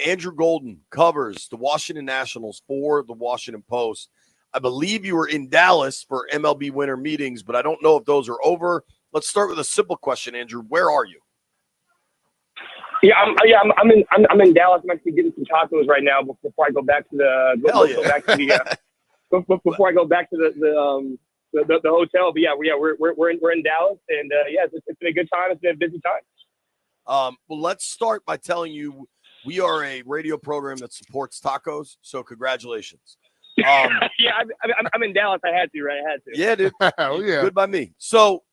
Andrew Golden covers the Washington Nationals for the Washington Post. I believe you were in Dallas for MLB winter meetings, but I don't know if those are over. Let's start with a simple question, Andrew. Where are you? Yeah, I'm in Dallas. I'm actually getting some tacos right now before I go back to before I go back to the hotel. But yeah, we're in Dallas, and it's been a good time. It's been a busy time. Well, let's start by telling you we are a radio program that supports tacos. So congratulations. I'm in Dallas. I had to, right? I had to. Yeah, dude. Oh, yeah. Good by me. So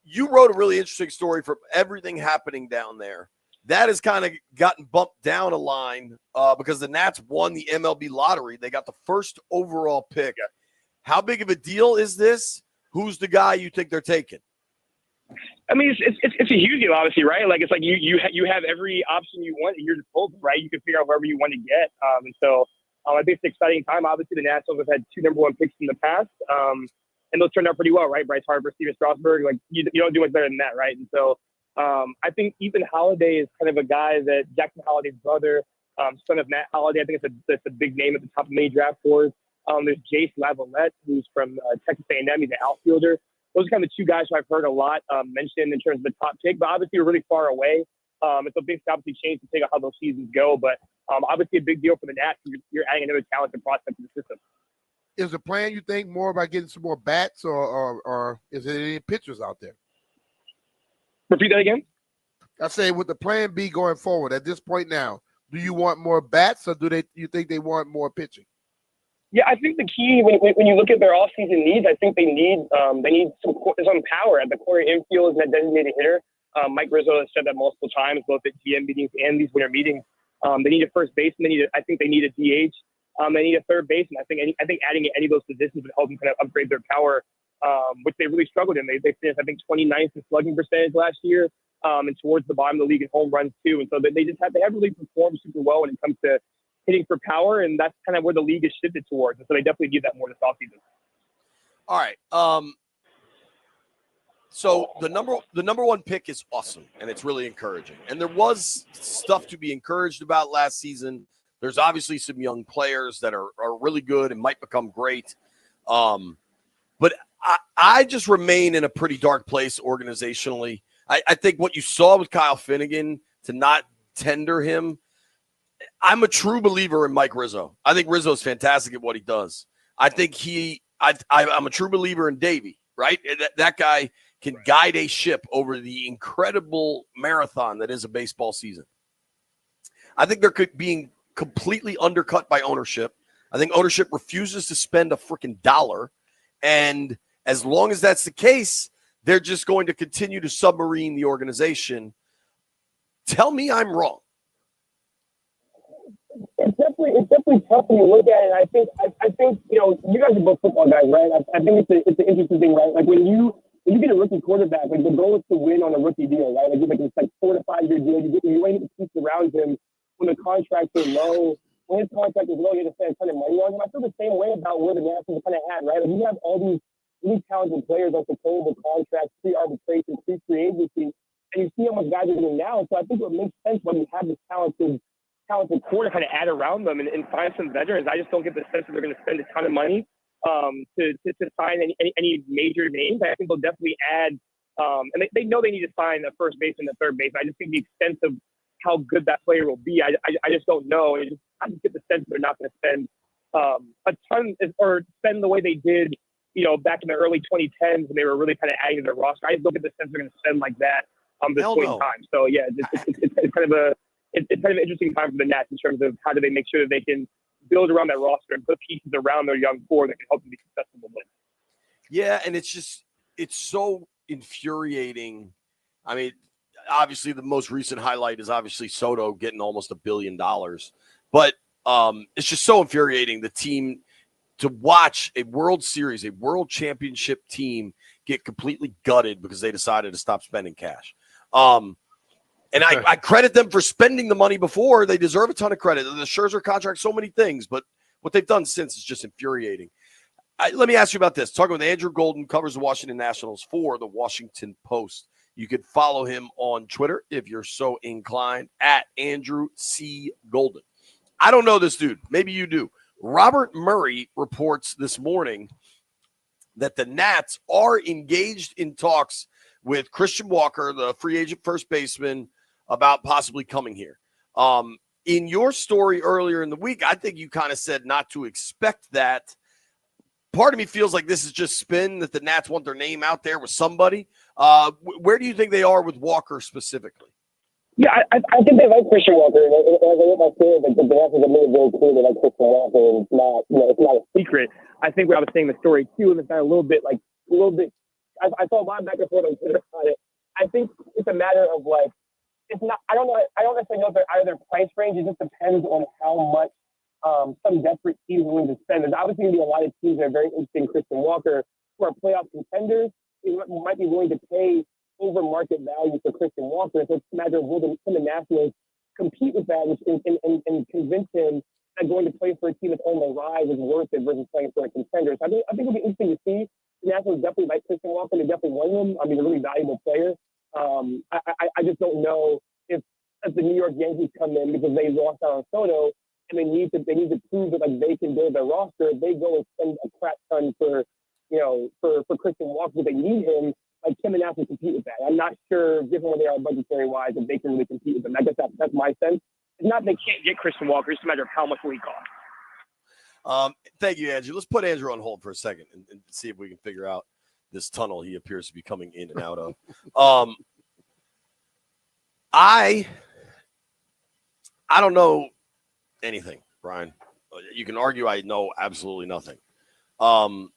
you wrote a really interesting story from everything happening down there. That has kind of gotten bumped down a line because the Nats won the MLB lottery. They got the first overall pick. How big of a deal is this? Who's the guy you think they're taking? I mean, it's a huge deal, obviously, right? Like, it's like you have every option you want at your disposal, right? You can figure out whoever you want to get. And so I think it's an exciting time. Obviously, the Nationals have had 2 number 1 picks in the past, and those turned out pretty well, right? Bryce Harper, Steven Strasburg, like you don't do much better than that, right? And so I think Ethan Holiday is kind of a guy that Jackson Holiday's brother, son of Matt Holiday. I think it's a big name at the top of many draft boards. There's Jace Lavalette, who's from Texas A&M. He's an outfielder. Those are kind of the 2 guys who I've heard a lot mentioned in terms of the top pick, but obviously we're really far away. It's a big obviously change to take how those seasons go, but obviously a big deal for the Nats. You're adding another talented prospect to the system. Is the plan, you think, more about getting some more bats, or is there any pitchers out there? Repeat that again? I say, with the plan B going forward at this point now, do you want more bats, or you think they want more pitching? Yeah, I think the key when you look at their offseason needs, I think they need some power at the corner infield and that designated hitter. Mike Rizzo has said that multiple times, both at GM meetings and these winter meetings. They need a first baseman. I think they need a DH. They need a third baseman. I think adding any of those positions would help them kind of upgrade their power, which they really struggled in. They finished, I think, 29th in slugging percentage last year, and towards the bottom of the league in home runs too. And so they have really performed super well when it comes to hitting for power, and that's kind of where the league is shifted towards. And so they definitely need that more this offseason. All right. So the number 1 pick is awesome, and it's really encouraging. And there was stuff to be encouraged about last season. There's obviously some young players that are really good and might become great. But I just remain in a pretty dark place organizationally. I think what you saw with Kyle Finnegan, to not tender him, I'm a true believer in Mike Rizzo. I think Rizzo's fantastic at what he does. I think I'm a true believer in Davey, right? That guy can guide a ship over the incredible marathon that is a baseball season. I think they're being completely undercut by ownership. I think ownership refuses to spend a freaking dollar. And as long as that's the case, they're just going to continue to submarine the organization. Tell me I'm wrong. It's definitely tough when you look at it. I think you guys are both football guys, right? I think it's an interesting thing, right? Like when you get a rookie quarterback, like the goal is to win on a rookie deal, right? Like it's like 4 to 5 year deal. You're waiting to piece around him when the contracts are low. When his contract is low, you have to spend a ton of money on him. I feel the same way about where the Nationals kind of had, right? Like you have all these really talented players on controllable contracts, pre-arbitration, pre-free agency, and you see how much guys are doing now. So I think it makes sense when you have this talented core to kind of add around them and find some veterans. I just don't get the sense that they're going to spend a ton of money to sign any major names. I think they'll definitely add, and they know they need to sign a first base and a third base. I just think the extent of how good that player will be, I just don't know. I just get the sense they're not going to spend a ton or spend the way they did, back in the early 2010s when they were really kind of adding to their roster. I just don't get the sense they're going to spend like that this point in time. So yeah, it's kind of an interesting time for the Nats in terms of how do they make sure that they can build around that roster and put pieces around their young core that can help them be successful. Yeah, and it's so infuriating. I mean, obviously the most recent highlight is obviously Soto getting almost $1 billion. But it's just so infuriating, the team, to watch a World Series, a World Championship team get completely gutted because they decided to stop spending cash. And I credit them for spending the money before. They deserve a ton of credit. The Scherzer contract, so many things, but what they've done since is just infuriating. Let me ask you about this. Talking with Andrew Golden, covers the Washington Nationals for the Washington Post. You can follow him on Twitter if you're so inclined, at Andrew C. Golden. I don't know this dude. Maybe you do. Robert Murray reports this morning that the Nats are engaged in talks with Christian Walker, the free agent first baseman, about possibly coming here. In your story earlier in the week, I think you kind of said not to expect that. Part of me feels like this is just spin, that the Nats want their name out there with somebody. Where do you think they are with Walker specifically? Yeah, I think they like Christian Walker. And as I look at my feelings, like the Nats have made it very clear they like Christian Walker, and it's not, it's not a secret. I think what I was saying in the story too, and it's not a little bit. I saw a lot of back and forth on Twitter about it. I think it's a matter of like, it's not. I don't know. I don't necessarily know if they're out of their price range. It just depends on how much some desperate teams are willing to spend. There's obviously going to be a lot of teams that are very interested in Christian Walker who are playoff contenders. They might be willing to pay over market value for Christian Walker. So it's a matter of will the Nationals compete with that and convince him that going to play for a team that's on the rise is worth it versus playing for a contender. So I think it'll be interesting to see. The Nationals definitely like Christian Walker. They definitely want him. I mean, he's a really valuable player. I just don't know if the New York Yankees come in because they lost Juan Soto and they need to prove that like they can build their roster. If they go and spend a crap ton for Christian Walker because they need him, like Kim and Nationals compete with that. I'm not sure, given where they are budgetary wise, if they can really compete with them. I guess that's my sense. It's not they can't get Christian Walker. It's just a matter of how much will he cost. Thank you, Andrew. Let's put Andrew on hold for a second and see if we can figure out this tunnel he appears to be coming in and out of. I don't know anything, Brian. You can argue I know absolutely nothing. You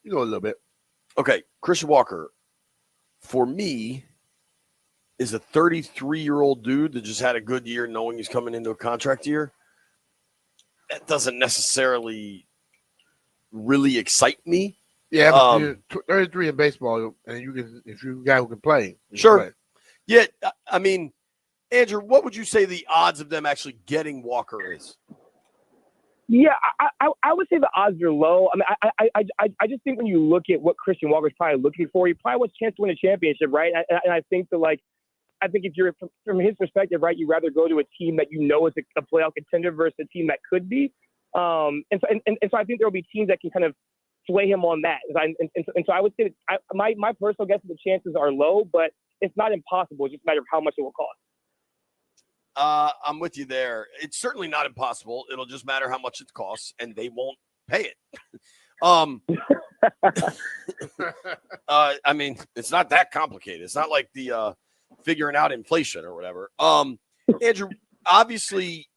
know a little bit. Okay, Christian Walker, for me, is a 33-year-old dude that just had a good year knowing he's coming into a contract year. That doesn't necessarily really excite me. Yeah, but you're 33 in baseball, and if you're a guy who can play. Sure. Play. Yeah, I mean, Andrew, what would you say the odds of them actually getting Walker is? Yeah, I would say the odds are low. I mean, I just think when you look at what Christian Walker's probably looking for, he probably wants a chance to win a championship, right? And I think that, like, I think if you're from his perspective, right, you'd rather go to a team that you know is a playoff contender versus a team that could be. And so I think there will be teams that can kind of sway him on that. And so I would say that my personal guess is the chances are low, but it's not impossible. It's just a matter of how much it will cost. I'm with you there. It's certainly not impossible. It'll just matter how much it costs, and they won't pay it. I mean, it's not that complicated. It's not like the figuring out inflation or whatever. Andrew, obviously,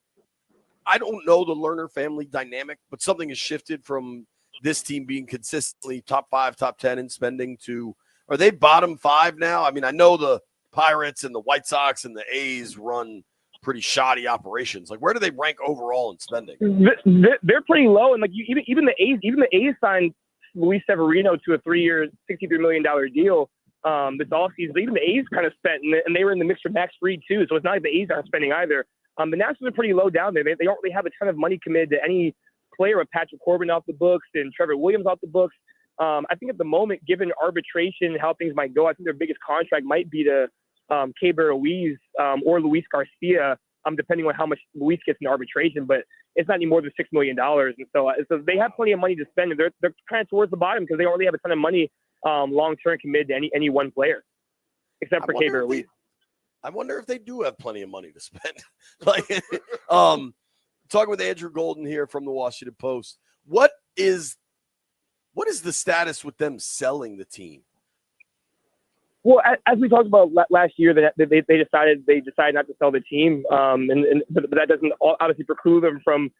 I don't know the Lerner family dynamic, but something has shifted from this team being consistently top 5, top 10 in spending to, are they bottom 5 now? I mean, I know the Pirates and the White Sox and the A's run pretty shoddy operations. Like, where do they rank overall in spending? They're pretty low, and like even the A's signed Luis Severino to a 3-year, $63 million deal this offseason. Even the A's kind of spent, and they were in the mix for Max Fried too. So it's not like the A's aren't spending either. The Nationals are pretty low down there. They don't really have a ton of money committed to any player with Patrick Corbin off the books and Trevor Williams off the books. I think at the moment, given arbitration, how things might go, I think their biggest contract might be to Keibert Ruiz or Luis Garcia, depending on how much Luis gets in arbitration, but it's not any more than $6 million. And so they have plenty of money to spend, and they're kind of towards the bottom because they don't really have a ton of money long-term committed to any one player, except for Keibert Ruiz. I wonder if they do have plenty of money to spend. Like, talking with Andrew Golden here from the Washington Post. What is the status with them selling the team? Well, as we talked about last year, they decided not to sell the team, but that doesn't obviously preclude them from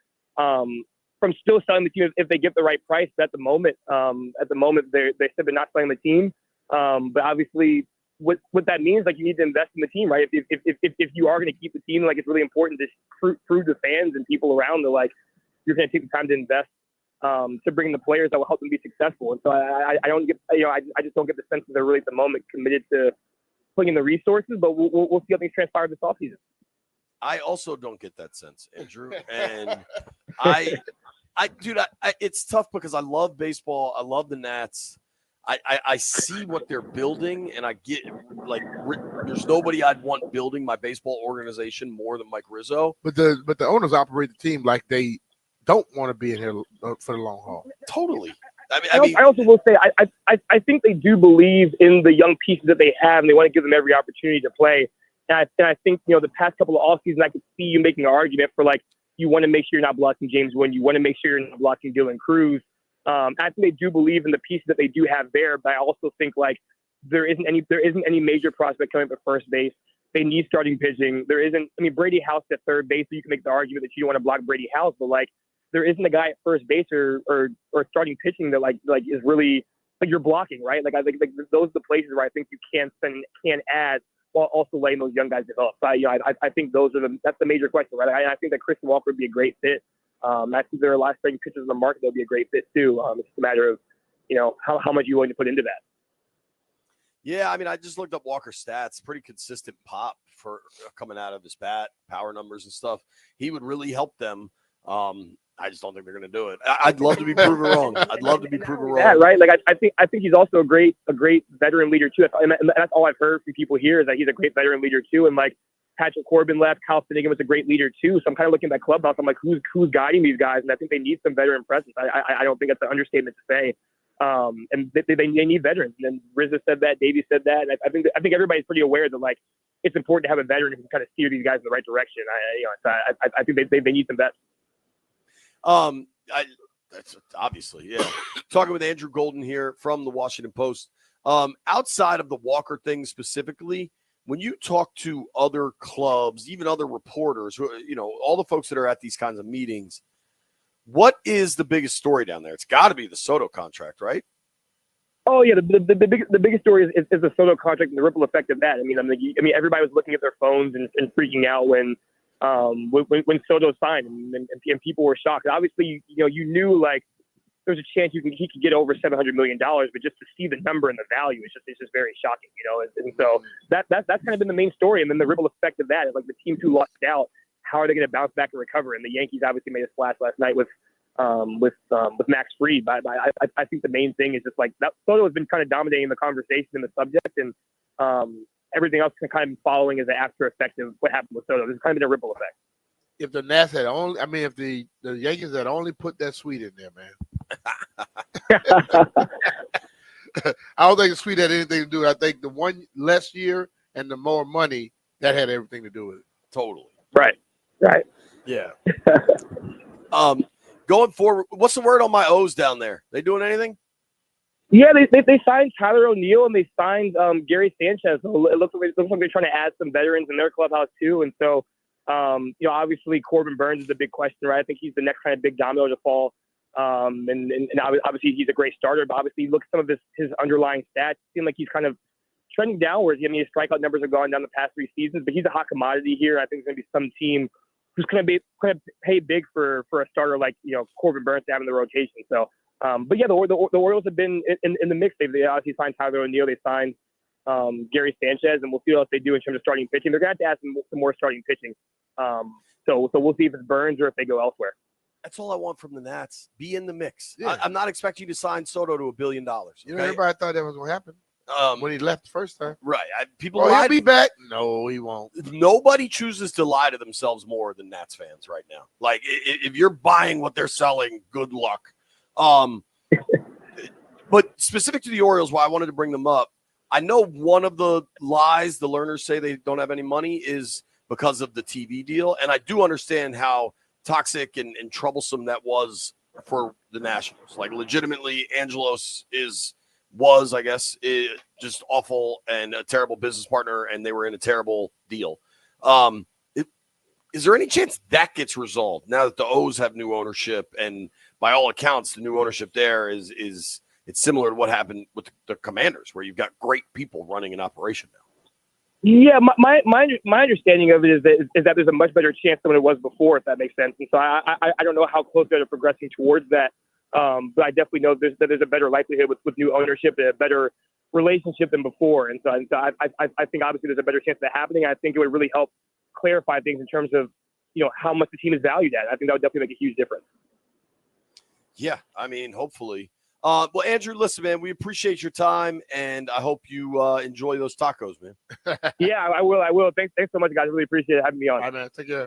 still selling the team if they get the right price. At the moment, they said they're not selling the team, but obviously, what that means, like, you need to invest in the team, right? If you are going to keep the team, like, it's really important to prove to fans and people around that, like, you're going to take the time to invest to bring in the players that will help them be successful. And so I don't get, I just don't get the sense that they're really at the moment committed to putting in the resources, but we'll see how things transpire this offseason. I also don't get that sense, Andrew. And dude, it's tough because I love baseball. I love the Nats. I see what they're building, and I get like there's nobody I'd want building my baseball organization more than Mike Rizzo. But the owners operate the team like they don't want to be in here for the long haul. Totally. I also will say I think they do believe in the young pieces that they have, and they want to give them every opportunity to play. And I think the past couple of off seasons, I could see you making an argument for like you want to make sure you're not blocking James Wynn, you want to make sure you're not blocking Dylan Cruz. I think they do believe in the pieces that they do have there, but I also think like there isn't any major prospect coming up at first base. They need starting pitching. There isn't. I mean, Brady House at third base, so you can make the argument that you don't want to block Brady House, but like there isn't a guy at first base or starting pitching that like is really like you're blocking, right? Like I think like those are the places where I think you can add while also letting those young guys develop. So I think that's the major question, right? I think that Christian Walker would be a great fit. I think there are a lot of starting pitchers in the market that would be a great fit too. It's just a matter of how much you're willing to put into that. Yeah, I mean, I just looked up Walker's stats. Pretty consistent pop for coming out of his bat, power numbers and stuff. He would really help them. I just don't think they're going to do it. I'd love to be proven wrong. I'd love to be proven wrong. Yeah, right. Like I think he's also a great veteran leader too. And that's all I've heard from people here is that he's a great veteran leader too. And like Patrick Corbin left, Kyle Finnegan was a great leader too. So I'm kind of looking at that clubhouse. I'm like, who's guiding these guys? And I think they need some veteran presence. I don't think that's an understatement to say. And they need veterans. And Rizzo said that, Davey said that. And I think everybody's pretty aware that like it's important to have a veteran who can kind of steer these guys in the right direction. I think they need some vets. That's obviously, yeah. Talking with Andrew Golden here from the Washington Post. Outside of the Walker thing specifically, when you talk to other clubs, even other reporters, who, all the folks that are at these kinds of meetings, what is the biggest story down there? It's got to be the Soto contract, right? Oh yeah, the biggest story is the Soto contract and the ripple effect of that. I mean, everybody was looking at their phones and freaking out when Soto signed, and people were shocked. Obviously, you knew like there's a chance he could get over $700 million, but just to see the number and the value, it's just very shocking, And so that's kind of been the main story, and then the ripple effect of that is like the teams who lost out, how are they going to bounce back and recover? And the Yankees obviously made a splash last night with Max Fried. But I think the main thing is just like that Soto has been kind of dominating the conversation and the subject, and everything else kind of been following as an after effect of what happened with Soto. There's kind of been a ripple effect. If the Nats had only, if the Yankees had only put that suite in there, man. I don't think the suite had anything to do with it. I think the one less year and the more money, that had everything to do with it. Totally. Right. Yeah. Going forward, what's the word on my O's down there? They doing anything? Yeah, they signed Tyler O'Neill and they signed Gary Sanchez. So it looks like they're trying to add some veterans in their clubhouse too. And so, obviously Corbin Burns is a big question, right? I think he's the next kind of big domino to fall. And obviously he's a great starter, but obviously you look at some of his underlying stats, seem like he's kind of trending downwards. I mean, his strikeout numbers have gone down the past 3 seasons, but he's a hot commodity here. I think there's going to be some team who's going to pay big for a starter like Corbin Burns to have in the rotation. So, but yeah, the Orioles have been in the mix. They obviously signed Tyler O'Neill. They signed Gary Sanchez, and we'll see what else they do in terms of starting pitching. They're going to have to add some more starting pitching. So we'll see if it's Burns or if they go elsewhere. That's all I want from the Nats. Be in the mix. Yeah. I'm not expecting you to sign Soto to $1 billion. Okay? Everybody thought that was going to happen when he left the first time. Right. He'll be back. No, he won't. Nobody chooses to lie to themselves more than Nats fans right now. Like, if you're buying what they're selling, good luck. But specific to the Orioles, why I wanted to bring them up, I know one of the lies the learners say they don't have any money is because of the TV deal. And I do understand how toxic and troublesome that was for the Nationals. Like, legitimately, Angelos was, I guess, just awful and a terrible business partner, and they were in a terrible deal. Is there any chance that gets resolved now that the O's have new ownership? And by all accounts, the new ownership there is it's similar to what happened with the Commanders, where you've got great people running an operation now. Yeah, my understanding of it is that there's a much better chance than it was before, if that makes sense. And so I don't know how close they're progressing towards that, but I definitely know that there's a better likelihood with new ownership and a better relationship than before. And so I think obviously there's a better chance of that happening. I think it would really help clarify things in terms of how much the team is valued at. I think that would definitely make a huge difference. Yeah, I mean, hopefully. Well, Andrew, listen, man, we appreciate your time, and I hope you enjoy those tacos, man. Yeah, I will. Thanks so much, guys. Really appreciate it having me on. All right, man. Take care.